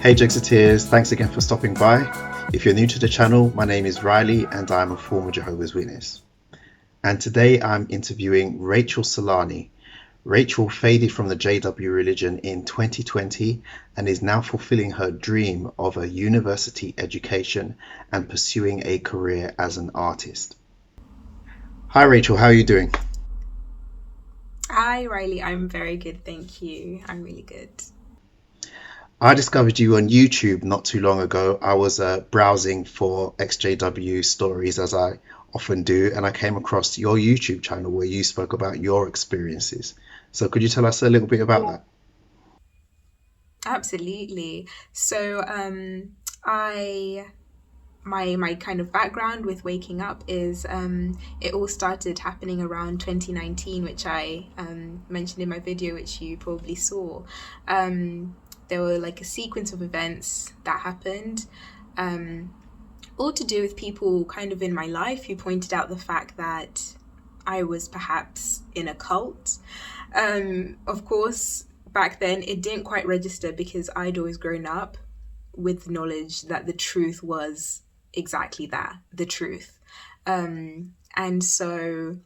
Hey Jexiteers, thanks again for stopping by. If you're new to the channel, my name is Riley and I'm a former Jehovah's Witness. And today I'm interviewing Rachel Solani. Rachel faded from the JW religion in 2020 and is now fulfilling her dream of a university education and pursuing a career as an artist. Hi Rachel, how are you doing? Hi, Riley. I'm very good, thank you. I'm really good. I discovered you on YouTube not too long ago. I was browsing for ExJW stories as I often do, and I came across your YouTube channel where you spoke about your experiences. So could you tell us a little bit about that? Absolutely. So, I my kind of background with waking up is it all started happening around 2019, which I mentioned in my video, which you probably saw. There were like a sequence of events that happened. Um, all to do with people kind of in my life who pointed out the fact that I was perhaps in a cult. Of course, back then it didn't quite register because I'd always grown up with knowledge that the truth was exactly that, the truth. And so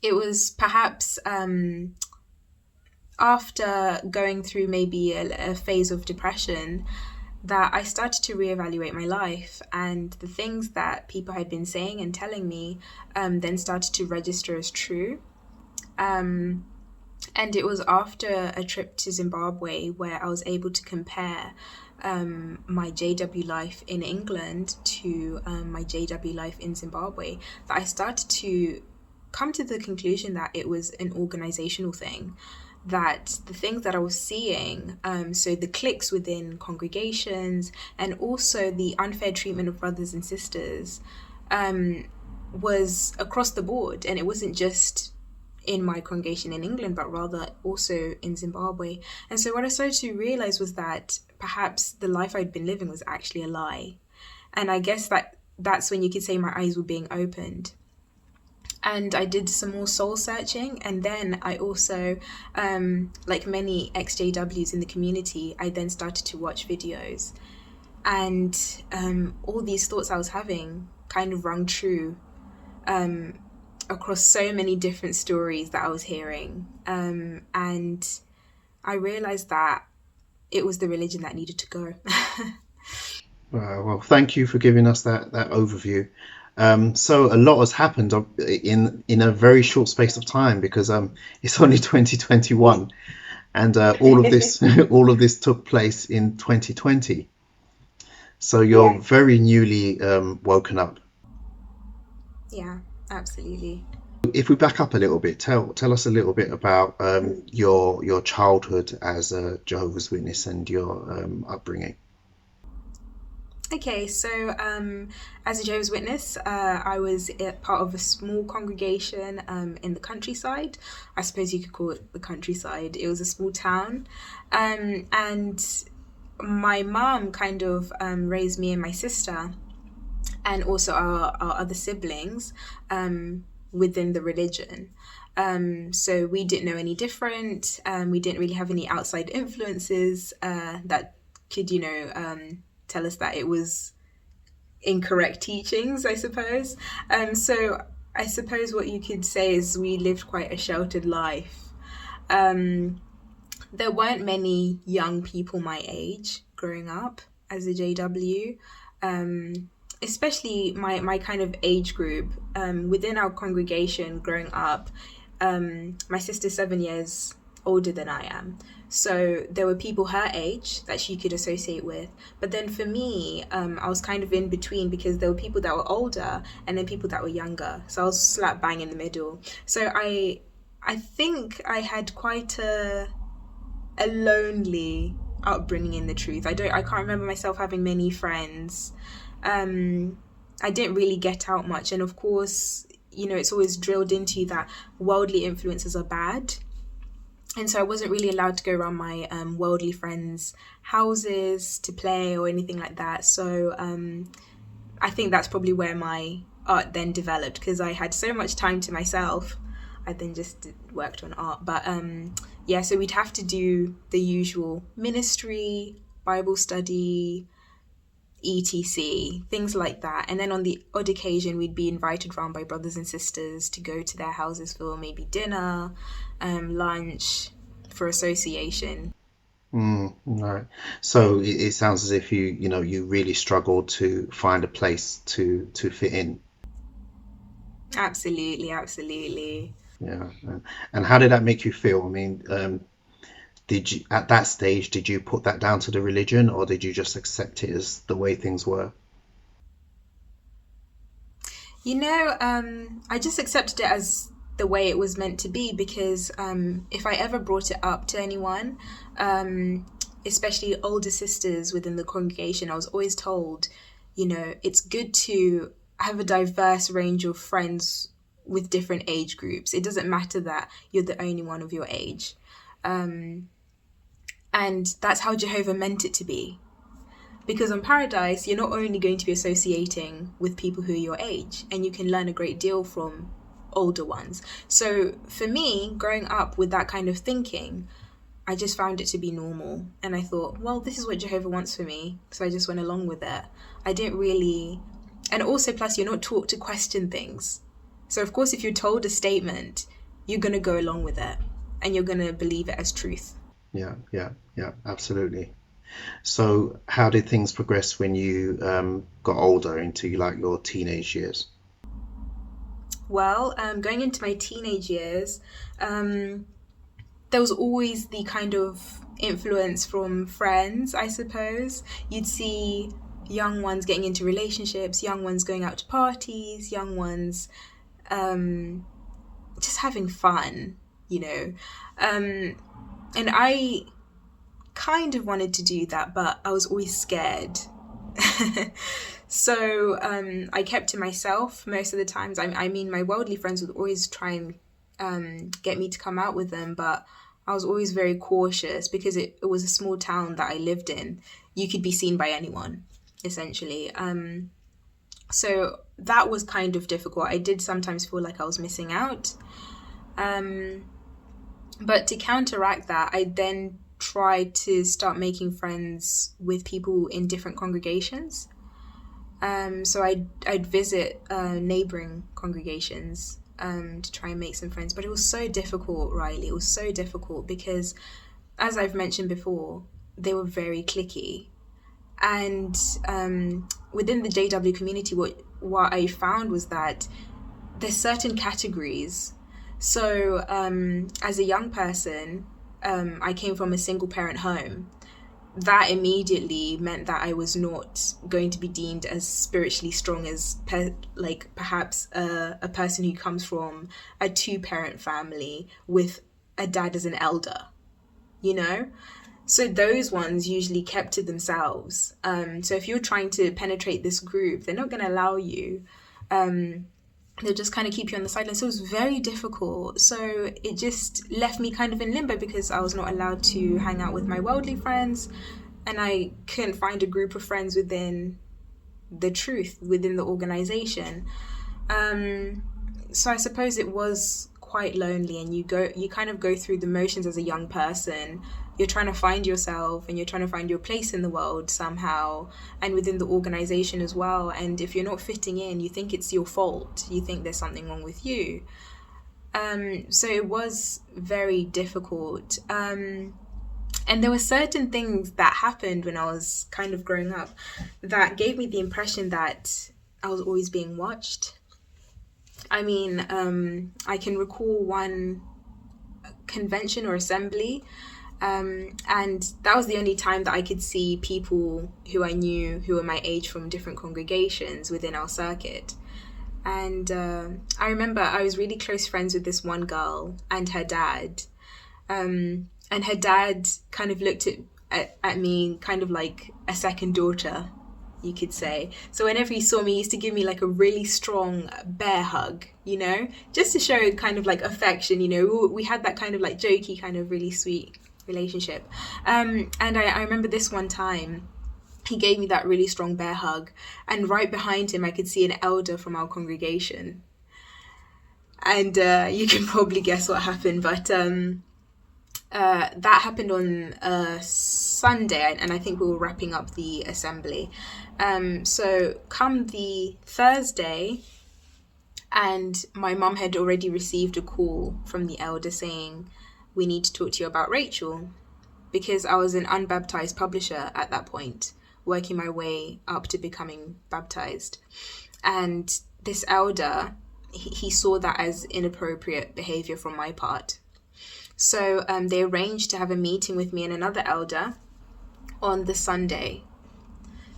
it was perhaps after going through maybe a phase of depression that I started to reevaluate my life, and the things that people had been saying and telling me then started to register as true. Um, and it was after a trip to Zimbabwe where I was able to compare my JW life in England to my JW life in Zimbabwe that I started to come to the conclusion that it was an organizational thing, that the things that I was seeing, so the cliques within congregations and also the unfair treatment of brothers and sisters, was across the board. And it wasn't just in my congregation in England, but rather also in Zimbabwe. And so what I started to realize was that perhaps the life I'd been living was actually a lie. And I guess that's when you could say my eyes were being opened. And I did some more soul searching, and then I also, like many ex-JWs in the community, I then started to watch videos, and all these thoughts I was having kind of rung true across so many different stories that I was hearing, and I realized that it was the religion that needed to go. Well, thank you for giving us that overview. So a lot has happened in a very short space of time because it's only 2021, and all of this all of this took place in 2020. So you're Yes. very newly woken up. Yeah, absolutely. If we back up a little bit, tell us a little bit about your childhood as a Jehovah's Witness and your upbringing. Okay, so as a Jehovah's Witness, I was part of a small congregation in the countryside. I suppose you could call it the countryside. It was a small town. And my mom kind of raised me and my sister, and also our other siblings within the religion. So we didn't know any different. We didn't really have any outside influences that could, tell us that it was incorrect teachings, I suppose. So I suppose what you could say is we lived quite a sheltered life. Um, there weren't many young people my age growing up as a JW, especially my kind of age group within our congregation growing up. My sister's 7 years older than I am. So there were people her age that she could associate with. But then for me, I was kind of in between because there were people that were older and then people that were younger. So I was slap bang in the middle. So I think I had quite a lonely upbringing in the truth. I can't remember myself having many friends. I didn't really get out much, and of course, it's always drilled into you that worldly influences are bad. And so I wasn't really allowed to go around my worldly friends' houses to play or anything like that. So I think that's probably where my art then developed because I had so much time to myself. I then just worked on art. But yeah, so we'd have to do the usual ministry, Bible study, etc., things like that. And then on the odd occasion, we'd be invited round by brothers and sisters to go to their houses for maybe dinner, lunch, for association. Right. So it sounds as if you really struggled to find a place to fit in. Absolutely, absolutely. Yeah. And how did that make you feel? I mean, did you at that stage did you put that down to the religion, or did you just accept it as the way things were? I just accepted it as the way it was meant to be because if I ever brought it up to anyone, especially older sisters within the congregation, I was always told, it's good to have a diverse range of friends with different age groups. It doesn't matter that you're the only one of your age. And that's how Jehovah meant it to be. Because on Paradise, you're not only going to be associating with people who are your age, and you can learn a great deal from older ones. So for me, growing up with that kind of thinking, I just found it to be normal. And I thought, well, this is what Jehovah wants for me. So I just went along with it. I didn't really. And also, plus, you're not taught to question things. So, of course, if you're told a statement, you're going to go along with it and you're going to believe it as truth. Yeah, yeah, yeah, absolutely. So how did things progress when you got older into like your teenage years? Well, going into my teenage years, there was always the kind of influence from friends, I suppose. You'd see young ones getting into relationships, young ones going out to parties, young ones just having fun, you know. And I kind of wanted to do that, but I was always scared. So I kept to myself most of the times. I mean, my worldly friends would always try and get me to come out with them, but I was always very cautious because it was a small town that I lived in. You could be seen by anyone, essentially. So that was kind of difficult. I did sometimes feel like I was missing out. But to counteract that, I then tried to start making friends with people in different congregations. So I'd visit neighboring congregations to try and make some friends. But it was so difficult, Riley. It was so difficult because, as I've mentioned before, they were very cliquey. And within the JW community, what I found was that there's certain categories. So as a young person, I came from a single parent home. That immediately meant that I was not going to be deemed as spiritually strong as perhaps a person who comes from a two-parent family with a dad as an elder, you know? So those ones usually kept to themselves. So if you're trying to penetrate this group, they're not going to allow you. They'll just kind of keep you on the sidelines. So it was very difficult. So it just left me kind of in limbo because I was not allowed to hang out with my worldly friends, and I couldn't find a group of friends within the truth, within the organization. So I suppose it was quite lonely, and you kind of go through the motions as a young person. You're trying to find yourself and you're trying to find your place in the world somehow, and within the organization as well. And if you're not fitting in, you think it's your fault. You think there's something wrong with you. So it was very difficult. And there were certain things that happened when I was kind of growing up that gave me the impression that I was always being watched. I mean, I can recall one convention or assembly, and that was the only time that I could see people who I knew who were my age from different congregations within our circuit. And I remember I was really close friends with this one girl and her dad. And her dad kind of looked at me kind of like a second daughter, you could say. So whenever he saw me, he used to give me like a really strong bear hug, just to show kind of like affection. We had that kind of like jokey, kind of really sweet relationship. And I remember this one time, he gave me that really strong bear hug, and right behind him, I could see an elder from our congregation. And you can probably guess what happened, but That happened on Sunday, and I think we were wrapping up the assembly. So come the Thursday, and my mum had already received a call from the elder saying, "We need to talk to you about Rachel," because I was an unbaptized publisher at that point, working my way up to becoming baptized. And this elder, he saw that as inappropriate behavior from my part. So they arranged to have a meeting with me and another elder on the Sunday.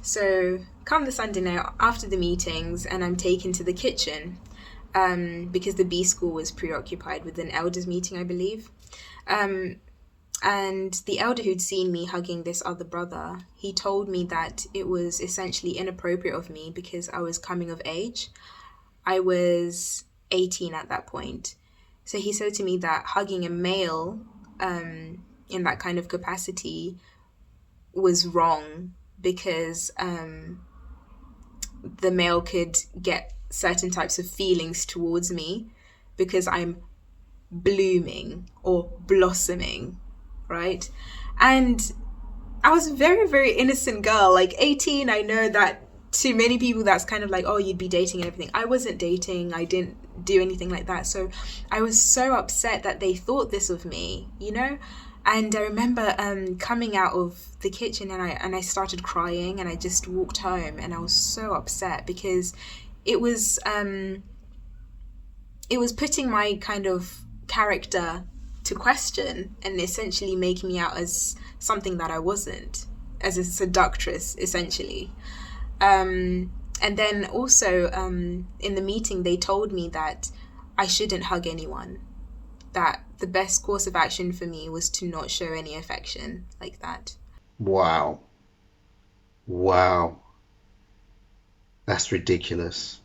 So come the Sunday now, after the meetings, and I'm taken to the kitchen because the B school was preoccupied with an elders meeting, I believe. And the elder who'd seen me hugging this other brother, he told me that it was essentially inappropriate of me because I was coming of age. I was 18 at that point. So he said to me that hugging a male in that kind of capacity was wrong because the male could get certain types of feelings towards me because I'm blooming or blossoming, right? And I was a very, very innocent girl, like 18. I know that to many people that's kind of like, oh, you'd be dating and everything. I wasn't dating. I didn't do anything like that. So I was so upset that they thought this of me, you know? And I remember coming out of the kitchen and I started crying, and I just walked home, and I was so upset because it was putting my kind of character to question and essentially making me out as something that I wasn't, as a seductress, essentially. And then also in the meeting, they told me that I shouldn't hug anyone, that the best course of action for me was to not show any affection like that. Wow. Wow. That's ridiculous.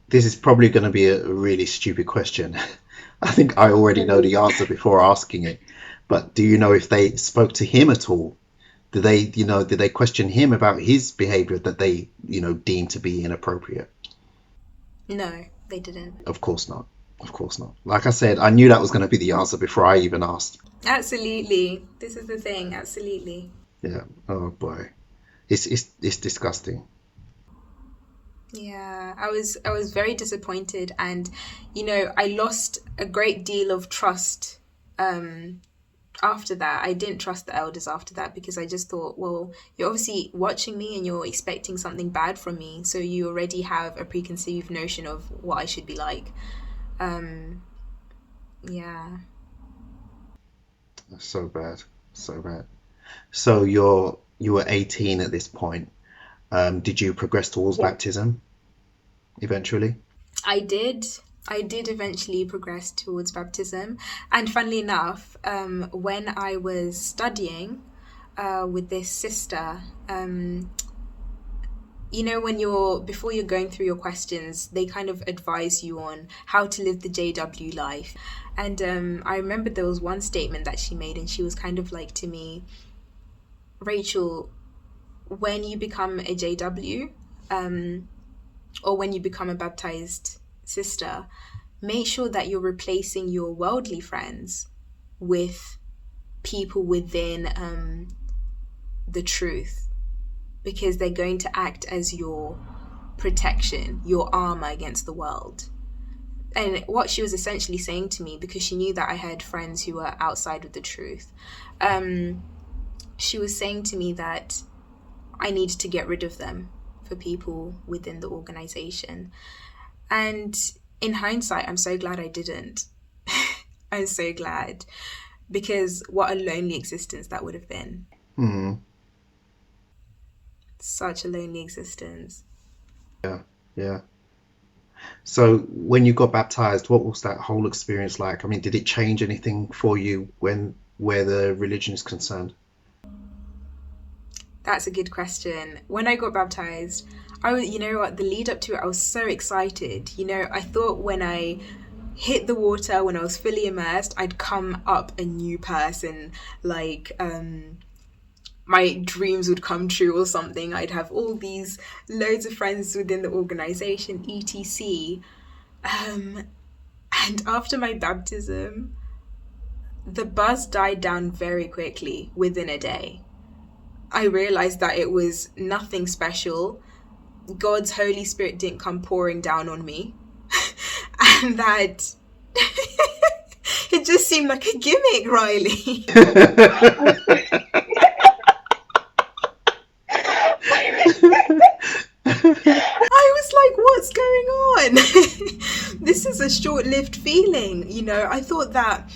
This is probably going to be a really stupid question. I think I already know the answer before asking it. But do you know if they spoke to him at all? Did they question him about his behavior that they, deemed to be inappropriate? No, they didn't. Of course not. Of course not. Like I said, I knew that was going to be the answer before I even asked. Absolutely. This is the thing. Absolutely. Yeah. Oh boy. It's disgusting. Yeah, I was very disappointed, and I lost a great deal of trust after that. I didn't trust the elders after that because I just thought, well, you're obviously watching me and you're expecting something bad from me, so you already have a preconceived notion of what I should be like. Yeah. So bad. So bad. So you were 18 at this point. Did you progress towards baptism eventually? I did. I did eventually progress towards baptism. And funnily enough, when I was studying with this sister, before you're going through your questions, they kind of advise you on how to live the JW life. And I remember there was one statement that she made, and she was kind of like to me, Rachel, when you become a JW, or when you become a baptized sister, make sure that you're replacing your worldly friends with people within the truth, because they're going to act as your protection, your armor against the world. And what she was essentially saying to me, because she knew that I had friends who were outside of the truth, she was saying to me that I needed to get rid of them for people within the organization. And in hindsight, I'm so glad I didn't. I'm so glad, because what a lonely existence that would have been. Mm. Such a lonely existence. Yeah, yeah. So when you got baptized, what was that whole experience like? I mean, did it change anything for you where the religion is concerned? That's a good question. When I got baptized, the lead up to it, I was so excited. I thought when I hit the water, when I was fully immersed, I'd come up a new person, like my dreams would come true or something. I'd have all these loads of friends within the organization, etc. And after my baptism, the buzz died down very quickly within a day. I realized that it was nothing special. God's Holy Spirit didn't come pouring down on me. And that it just seemed like a gimmick, Riley. I was like, what's going on? This is a short-lived feeling, you know. I thought that,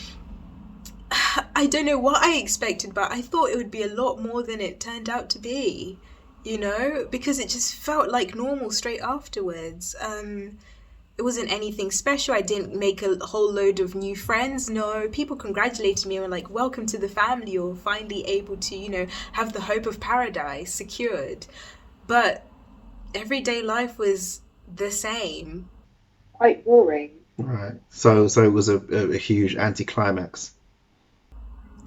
I don't know what I expected, but I thought it would be a lot more than it turned out to be, you know, because it just felt like normal straight afterwards. It wasn't anything special. I didn't make a whole load of new friends. No, people congratulated me and were like, welcome to the family. You're finally able to, you know, have the hope of paradise secured. But everyday life was the same. Quite boring. Right. So it was a huge anti-climax.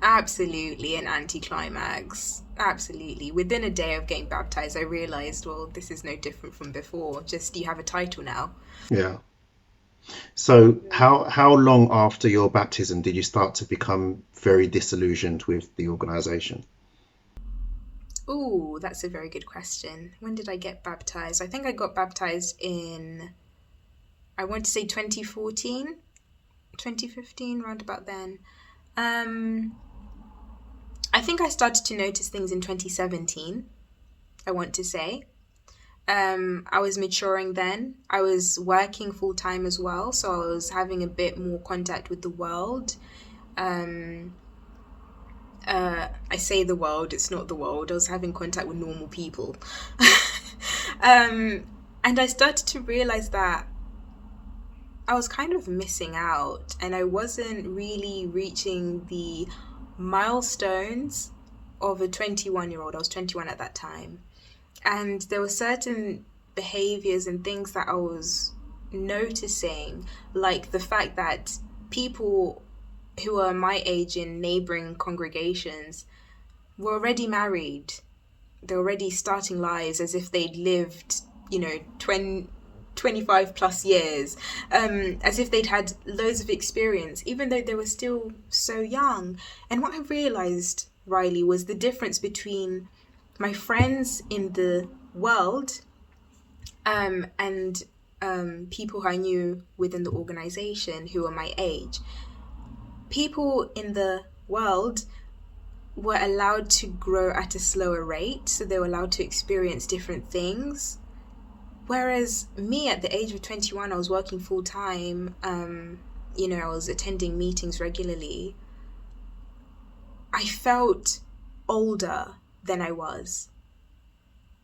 Absolutely an anti-climax. Absolutely. Within a day of getting baptized, I realized, well, this is no different from before. Just you have a title now. Yeah. So how long after your baptism did you start to become very disillusioned with the organization? Ooh, that's a very good question. When did I get baptized? I think I got baptized in, I want to say 2014, 2015, round about then. I think I started to notice things in 2017, I want to say. I was maturing then. I was working full time as well, so I was having a bit more contact with the world. I say the world, it's not the world. I was having contact with normal people. And I started to realize that I was kind of missing out and I wasn't really reaching the milestones of a 21-year-old. I was 21 at that time. And there were certain behaviors and things that I was noticing, like the fact that people who are my age in neighboring congregations were already married. They're already starting lives as if they'd lived, 25 plus years, as if they'd had loads of experience, even though they were still so young. And what I realized, Riley, was the difference between my friends in the world and people who I knew within the organization who were my age. People in the world were allowed to grow at a slower rate, so they were allowed to experience different things. Whereas me, at the age of 21, I was working full time, I was attending meetings regularly. I felt older than I was.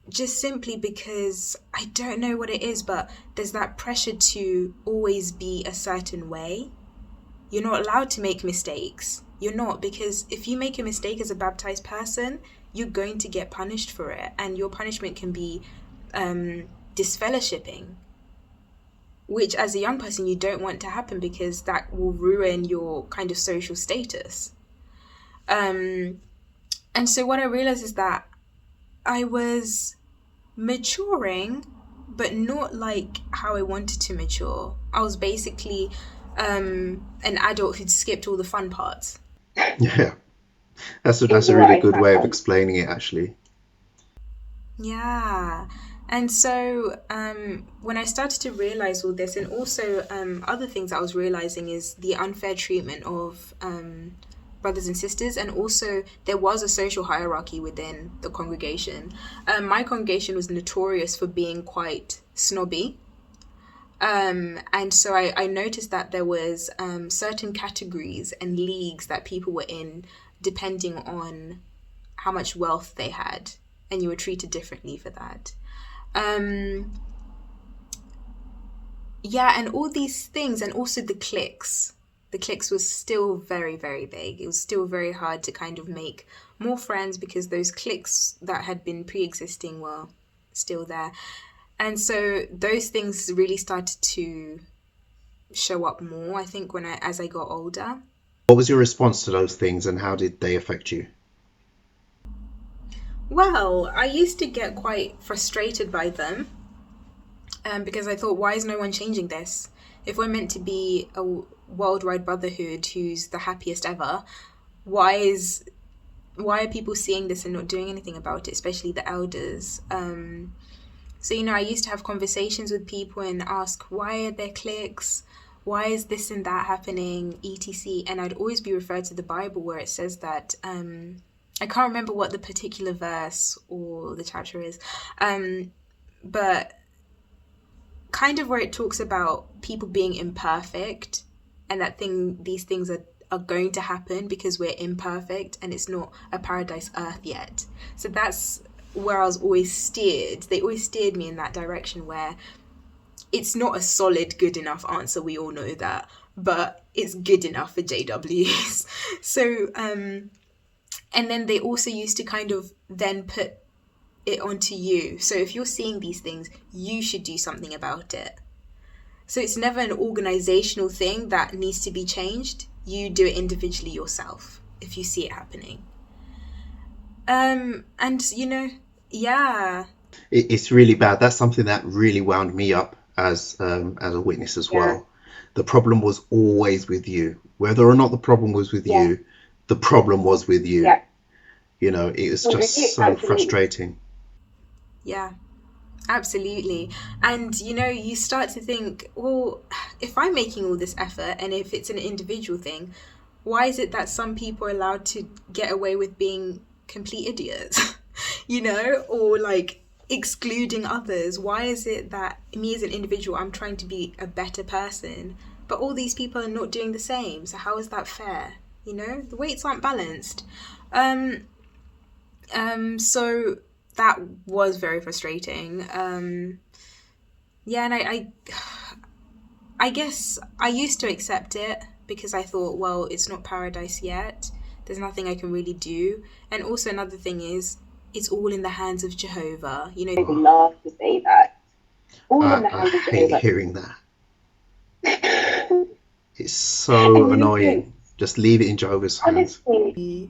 Just simply because I don't know what it is, but there's that pressure to always be a certain way. You're not allowed to make mistakes. You're not, because if you make a mistake as a baptized person, you're going to get punished for it. And your punishment can be disfellowshipping, which as a young person you don't want to happen because that will ruin your kind of social status. And so what I realized is that I was maturing, but not like how I wanted to mature. I was basically an adult who'd skipped all the fun parts. Yeah, that's a really good way of explaining it, actually. Yeah. And so when I started to realize all this, and also other things I was realizing is the unfair treatment of brothers and sisters, and also there was a social hierarchy within the congregation. My congregation was notorious for being quite snobby. And so I noticed that there was certain categories and leagues that people were in depending on how much wealth they had, and you were treated differently for that. And all these things, and also the cliques. The cliques was still very, very big. It was still very hard to kind of make more friends because those cliques that had been pre-existing were still there. And so those things really started to show up more, I think, as I got older. What was your response to those things and how did they affect you? Well, I used to get quite frustrated by them because I thought, why is no one changing this? if we're meant to be a worldwide brotherhood who's the happiest ever, why are people seeing this and not doing anything about it, especially the elders? So, I used to have conversations with people and ask, why are there cliques? Why is this and that happening, etc.? And I'd always be referred to the Bible where it says that, I can't remember what the particular verse or the chapter is, but kind of where it talks about people being imperfect and that these things are going to happen because we're imperfect and it's not a paradise earth yet. So that's where I was always steered. They always steered me in that direction where it's not a solid good enough answer, we all know that, but it's good enough for JWs. So and then they also used to kind of then put it onto you. So if you're seeing these things, you should do something about it. So it's never an organizational thing that needs to be changed. You do it individually yourself if you see it happening. And yeah. It's really bad. That's something that really wound me up as a witness as well. The problem was always with you. Whether or not the problem was with you, the problem was with you. Yeah. It was just so frustrating. Yeah, absolutely. And, you start to think, well, if I'm making all this effort and if it's an individual thing, why is it that some people are allowed to get away with being complete idiots, or like excluding others? Why is it that me as an individual, I'm trying to be a better person, but all these people are not doing the same? So how is that fair? The weights aren't balanced. So that was very frustrating. And I guess I used to accept it because I thought, well, it's not paradise yet. There's nothing I can really do. And also another thing is, it's all in the hands of Jehovah. They love to say that. All in the I hands of hate Jehovah. hearing that. It's so annoying. Just leave it in Jehovah's hands. Honestly.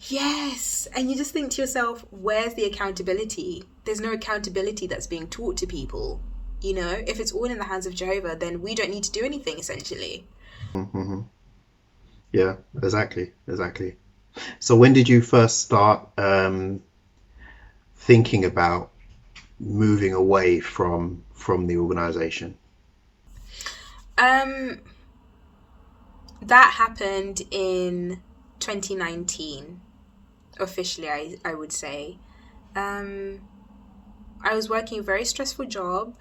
Yes. And you just think to yourself, where's the accountability? There's no accountability that's being taught to people. If it's all in the hands of Jehovah, then we don't need to do anything, essentially. Mm-hmm. Yeah, exactly. So when did you first start thinking about moving away from the organization? That happened in 2019, officially, I would say. I was working a very stressful job.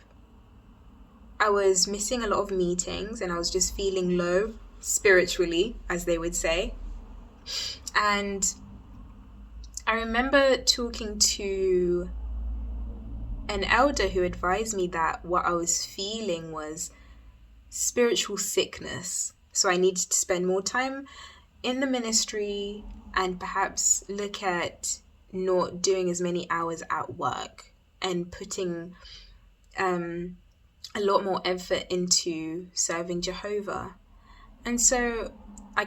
I was missing a lot of meetings and I was just feeling low spiritually, as they would say. And I remember talking to an elder who advised me that what I was feeling was spiritual sickness. So I needed to spend more time in the ministry and perhaps look at not doing as many hours at work and putting a lot more effort into serving Jehovah. And so I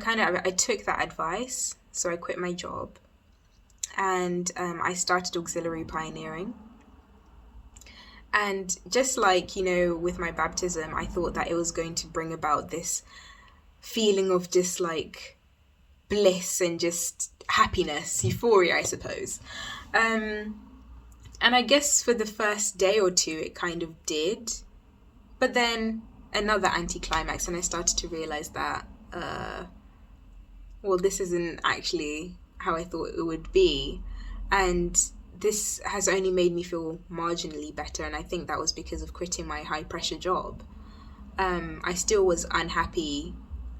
took that advice. So I quit my job and I started auxiliary pioneering. And just like, with my baptism, I thought that it was going to bring about this feeling of just like bliss and just happiness, euphoria, I suppose. And I guess for the first day or two, it kind of did. But then another anti-climax, and I started to realize that, this isn't actually how I thought it would be. And this has only made me feel marginally better, and I think that was because of quitting my high-pressure job. I still was unhappy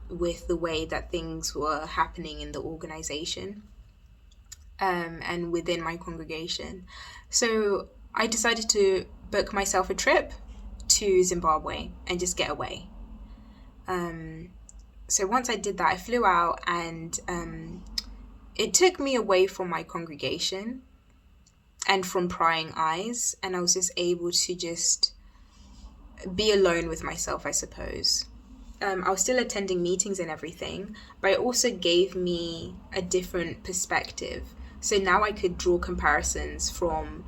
with the way that things were happening in the organization and within my congregation. So I decided to book myself a trip to Zimbabwe and just get away. So once I did that, I flew out, and it took me away from my congregation and from prying eyes, and I was just able to just be alone with myself, I suppose. I was still attending meetings and everything, but it also gave me a different perspective. So now I could draw comparisons from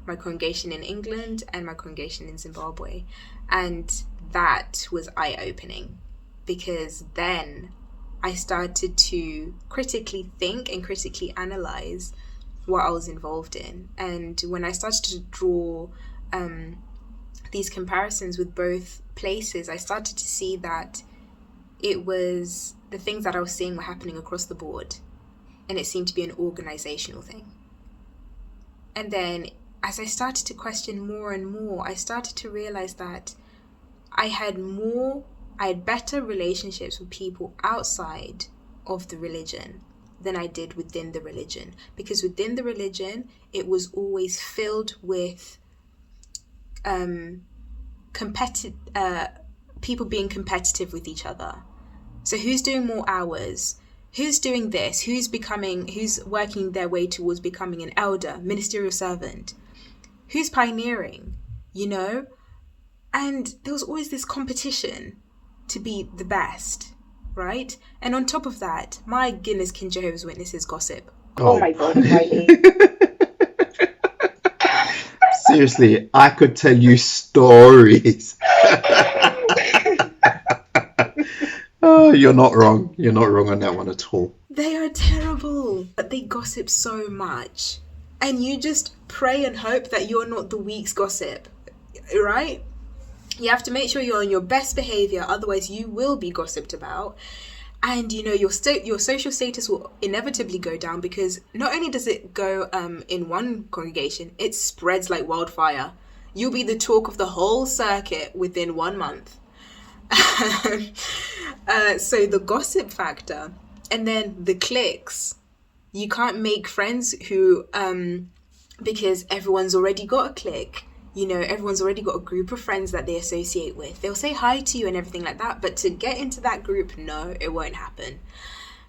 my congregation in England and my congregation in Zimbabwe. And that was eye-opening, because then I started to critically think and critically analyze what I was involved in. And when I started to draw these comparisons with both places, I started to see that it was the things that I was seeing were happening across the board, and it seemed to be an organizational thing. And then as I started to question more and more, I started to realize that I had better relationships with people outside of the religion than I did within the religion. Because within the religion, it was always filled with people being competitive with each other. So who's doing more hours? Who's doing this? Who's working their way towards becoming an elder, ministerial servant? Who's pioneering, And there was always this competition to be the best, right? And on top of that, my goodness, can Jehovah's Witnesses gossip? Oh my God, Riley. Seriously, I could tell you stories. Oh, you're not wrong. You're not wrong on that one at all. They are terrible, but they gossip so much. And you just pray and hope that you're not the week's gossip, right? You have to make sure you're on your best behavior, otherwise you will be gossiped about. And your social status will inevitably go down, because not only does it go in one congregation, it spreads like wildfire. You'll be the talk of the whole circuit within 1 month. So the gossip factor, and then the cliques. You can't make friends who, because everyone's already got a clique. Everyone's already got a group of friends that they associate with. They'll say hi to you and everything like that, but to get into that group, no, it won't happen.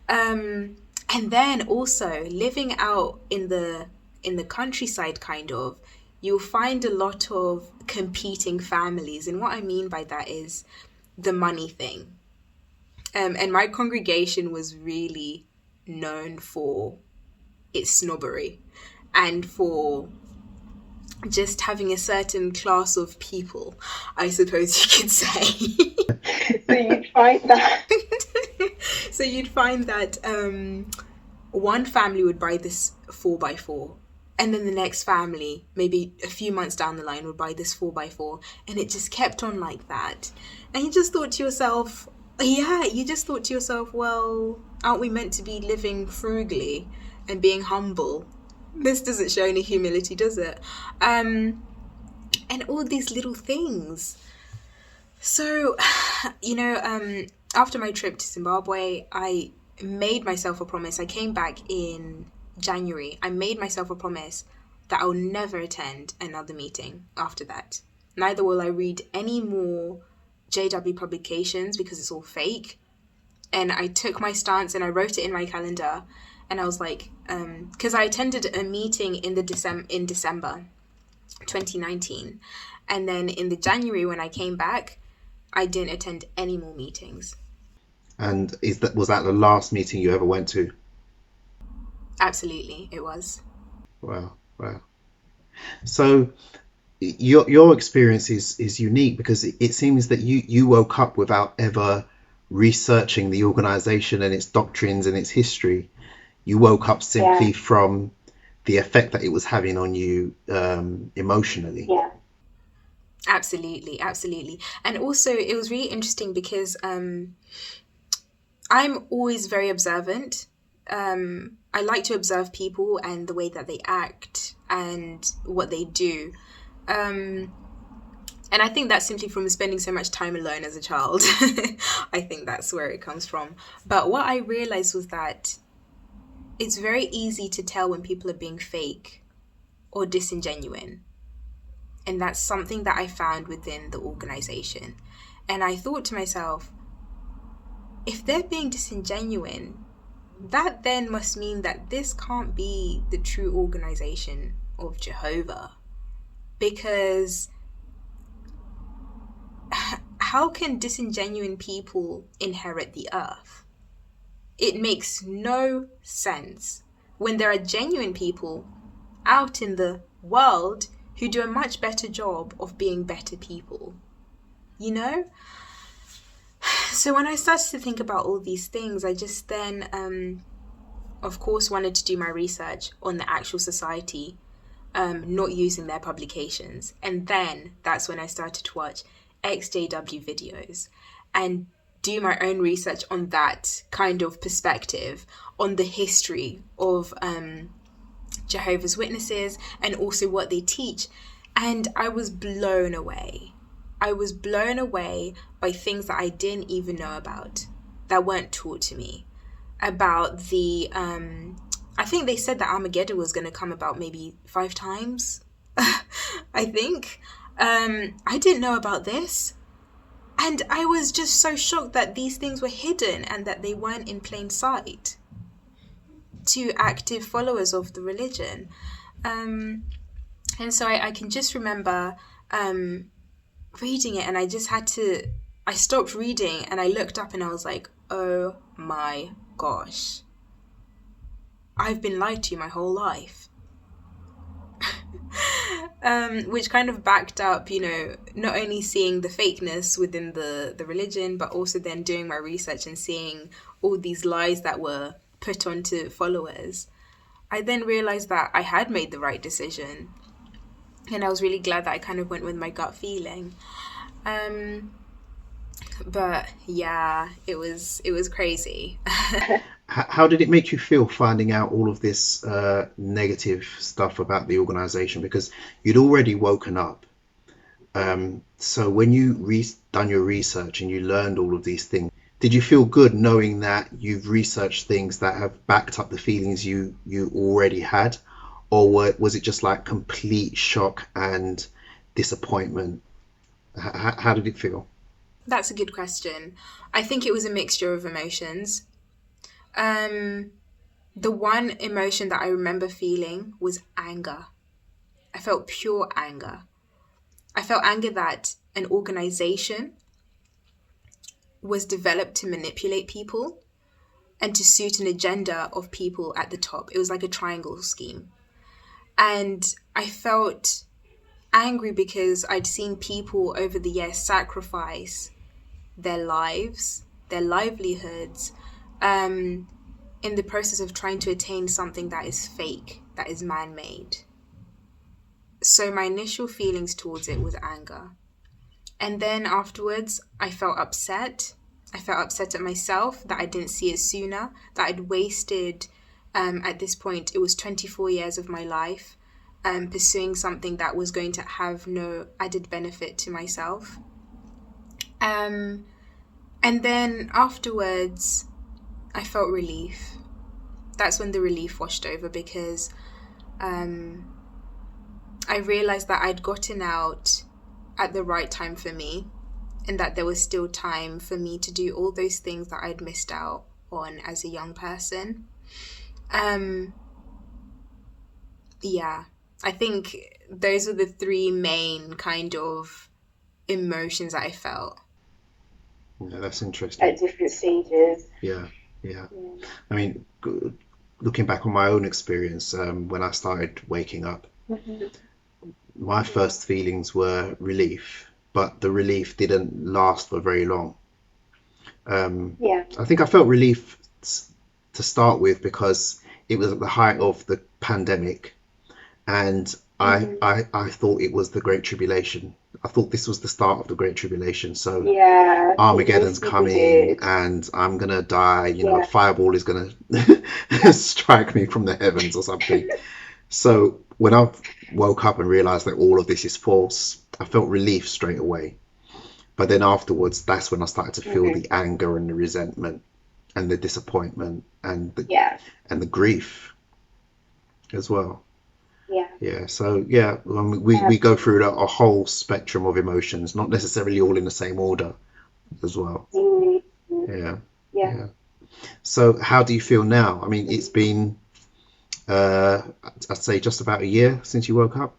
And then also living out in the countryside, you'll find a lot of competing families. And what I mean by that is the money thing. And my congregation was really known for its snobbery and for just having a certain class of people, I suppose you could say. So you'd find that. So you'd find that one family would buy this 4x4, and then the next family, maybe a few months down the line, would buy this 4x4, and it just kept on like that. And you just thought to yourself, well, aren't we meant to be living frugally and being humble? This doesn't show any humility, does it? And all these little things. So, after my trip to Zimbabwe, I made myself a promise. I came back in January. I made myself a promise that I'll never attend another meeting after that. Neither will I read any more JW publications, because it's all fake. And I took my stance and I wrote it in my calendar. And I was like, because I attended a meeting in December 2019. And then in the January when I came back, I didn't attend any more meetings. And was that the last meeting you ever went to? Absolutely, it was. Wow. So your experience is unique, because it seems that you woke up without ever researching the organization and its doctrines and its history. You woke up simply from the effect that it was having on you emotionally. Yeah. Absolutely. And also it was really interesting because I'm always very observant. I like to observe people and the way that they act and what they do. And I think that's simply from spending so much time alone as a child. I think that's where it comes from. But what I realized was that it's very easy to tell when people are being fake or disingenuine. And that's something that I found within the organization. And I thought to myself, if they're being disingenuine, that then must mean that this can't be the true organization of Jehovah. Because how can disingenuine people inherit the earth? It makes no sense when there are genuine people out in the world who do a much better job of being better people, you know? So when I started to think about all these things, I just then, of course, wanted to do my research on the actual society, not using their publications. And then that's when I started to watch ExJW videos and do my own research on that kind of perspective, on the history of Jehovah's Witnesses and also what they teach. And I was blown away. I was blown away by things that I didn't even know about, that weren't taught to me. About the, I think they said that Armageddon was going to come about maybe 5 times, I think. I didn't know about this. And I was just so shocked that these things were hidden and that they weren't in plain sight to active followers of the religion. And so I can just remember reading it, and I stopped reading and I looked up and I was like, oh my gosh, I've been lied to my whole life. Which kind of backed up, not only seeing the fakeness within the religion, but also then doing my research and seeing all these lies that were put onto followers. I then realized that I had made the right decision, and I was really glad that I kind of went with my gut feeling. But yeah, it was crazy. How did it make you feel finding out all of this negative stuff about the organization? Because you'd already woken up. So when you done your research and you learned all of these things, did you feel good knowing that you've researched things that have backed up the feelings you already had? Or was it just like complete shock and disappointment? How did it feel? That's a good question. I think it was a mixture of emotions. The one emotion that I remember feeling was anger. I felt pure anger. I felt anger that an organization was developed to manipulate people and to suit an agenda of people at the top. It was like a triangle scheme. And I felt angry because I'd seen people over the years sacrifice their lives, their livelihoods, in the process of trying to attain something that is fake, that is man-made. So my initial feelings towards it was anger. And then afterwards, I felt upset. I felt upset at myself that I didn't see it sooner, that I'd wasted, at this point, it was 24 years of my life, pursuing something that was going to have no added benefit to myself. And then afterwards, I felt relief. That's when the relief washed over, because I realized that I'd gotten out at the right time for me, and that there was still time for me to do all those things that I'd missed out on as a young person. Yeah, I think those are the 3 main kind of emotions that I felt. Yeah, that's interesting. At different stages. Yeah. I mean, looking back on my own experience, when I started waking up, my first feelings were relief, but the relief didn't last for very long. I think I felt relief to start with because it was at the height of the pandemic, and I thought it was the Great Tribulation. I thought this was the start of the Great Tribulation. So Armageddon's coming and I'm going to die. A fireball is going to strike me from the heavens or something. So when I woke up and realized that all of this is false, I felt relief straight away. But then afterwards, that's when I started to feel the anger and the resentment and the disappointment and the grief as well. So we go through a whole spectrum of emotions, not necessarily all in the same order as well. So how do you feel now? I mean, it's been I'd say just about a year since you woke up.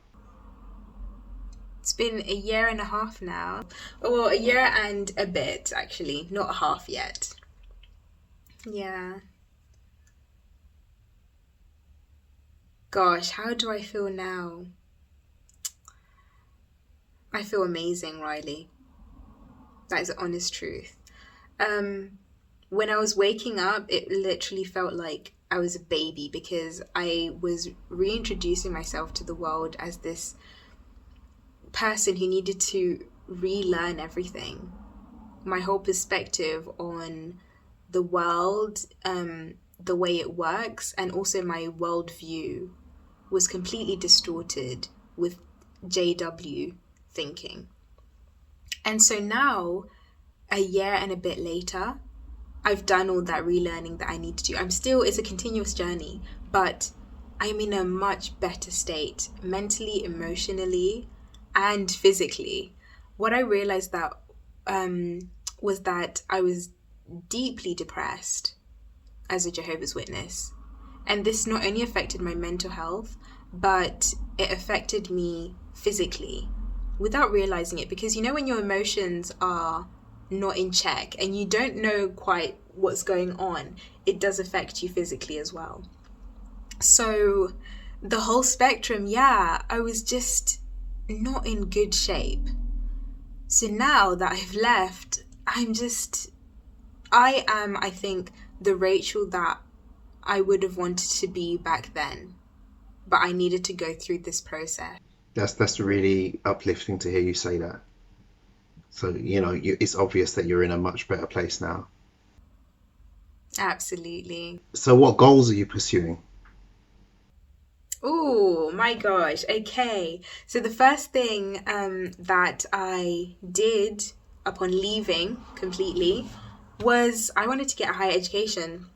It's been a year and a half now. Well, a year and a bit, actually, not a half yet. Yeah. Gosh, how do I feel now? I feel amazing, Riley. That is the honest truth. When I was waking up, it literally felt like I was a baby because I was reintroducing myself to the world as this person who needed to relearn everything. My whole perspective on the world, the way it works, and also my worldview was completely distorted with JW thinking. And so now, a year and a bit later, I've done all that relearning that I need to do. It's a continuous journey, but I'm in a much better state mentally, emotionally, and physically. What I realized that was that I was deeply depressed as a Jehovah's Witness. And this not only affected my mental health, but it affected me physically without realizing it. Because you know, when your emotions are not in check and you don't know quite what's going on, it does affect you physically as well. So the whole spectrum, I was just not in good shape. So now that I've left, I am, I think, the Rachel that I would have wanted to be back then. But I needed to go through this process. That's really uplifting to hear you say that. So, it's obvious that you're in a much better place now. Absolutely. So what goals are you pursuing? Oh my gosh. Okay. So the first thing that I did upon leaving completely was I wanted to get a higher education.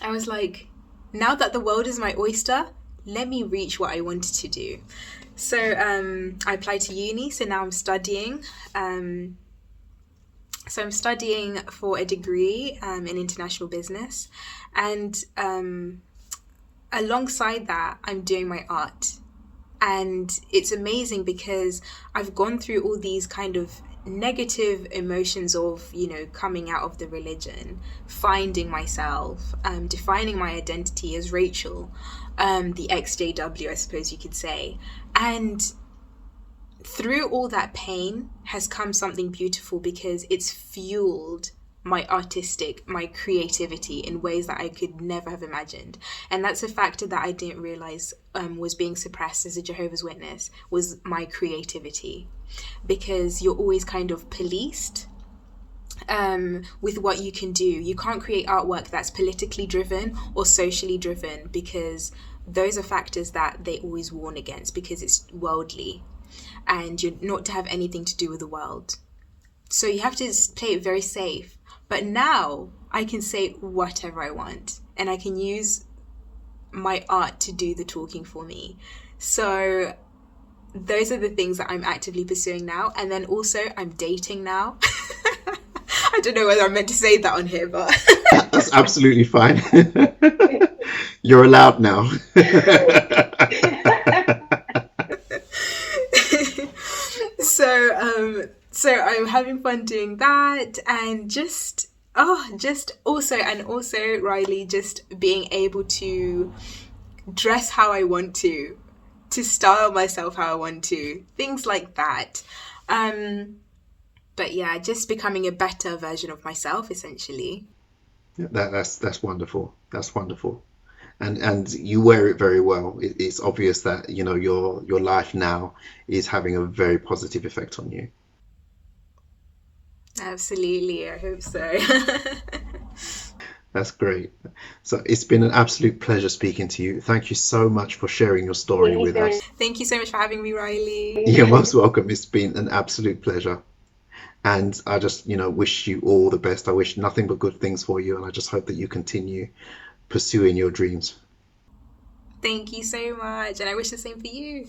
I was like, now that the world is my oyster, let me reach what I wanted to do. So I applied to uni. So now I'm studying. So I'm studying for a degree in international business. And alongside that, I'm doing my art. And it's amazing because I've gone through all these kind of negative emotions of, coming out of the religion, finding myself, defining my identity as Rachel, the ExJW, I suppose you could say. And through all that pain has come something beautiful because it's fueled my creativity in ways that I could never have imagined. And that's a factor that I didn't realize was being suppressed as a Jehovah's Witness, was my creativity. Because you're always kind of policed with what you can do. You can't create artwork that's politically driven or socially driven because those are factors that they always warn against because it's worldly and you're not to have anything to do with the world. So you have to play it very safe. But now I can say whatever I want and I can use my art to do the talking for me. So those are the things that I'm actively pursuing now. And then also I'm dating now. I don't know whether I'm meant to say that on here, but that's absolutely fine. You're allowed now. So I'm having fun doing that and also Riley, just being able to dress how I want to style myself how I want to, things like that. But yeah, just becoming a better version of myself, essentially. That's wonderful. That's wonderful. And you wear it very well. It's obvious that your life now is having a very positive effect on you. Absolutely, I hope so. That's great. So it's been an absolute pleasure speaking to you. Thank you so much for sharing your story with us. Thank you so much for having me, Riley. You're most welcome. It's been an absolute pleasure. And I just, wish you all the best. I wish nothing but good things for you. And I just hope that you continue pursuing your dreams. Thank you so much. And I wish the same for you.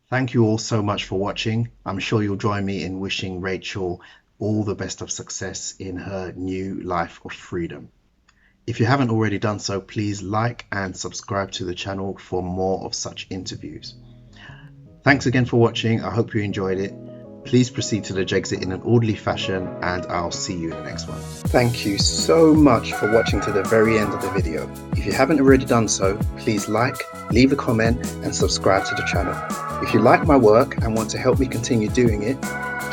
Thank you all so much for watching. I'm sure you'll join me in wishing Rachel all the best of success in her new life of freedom. If you haven't already done so, please like and subscribe to the channel for more of such interviews. Thanks again for watching. I hope you enjoyed it. Please proceed to the Jexit in an orderly fashion, and I'll see you in the next one. Thank you so much for watching to the very end of the video. If you haven't already done so, please like, leave a comment and subscribe to the channel. If you like my work and want to help me continue doing it,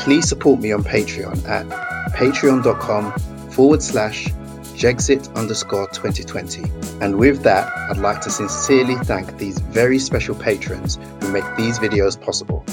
please support me on Patreon at patreon.com/Jexit_2020. And with that, I'd like to sincerely thank these very special patrons who make these videos possible.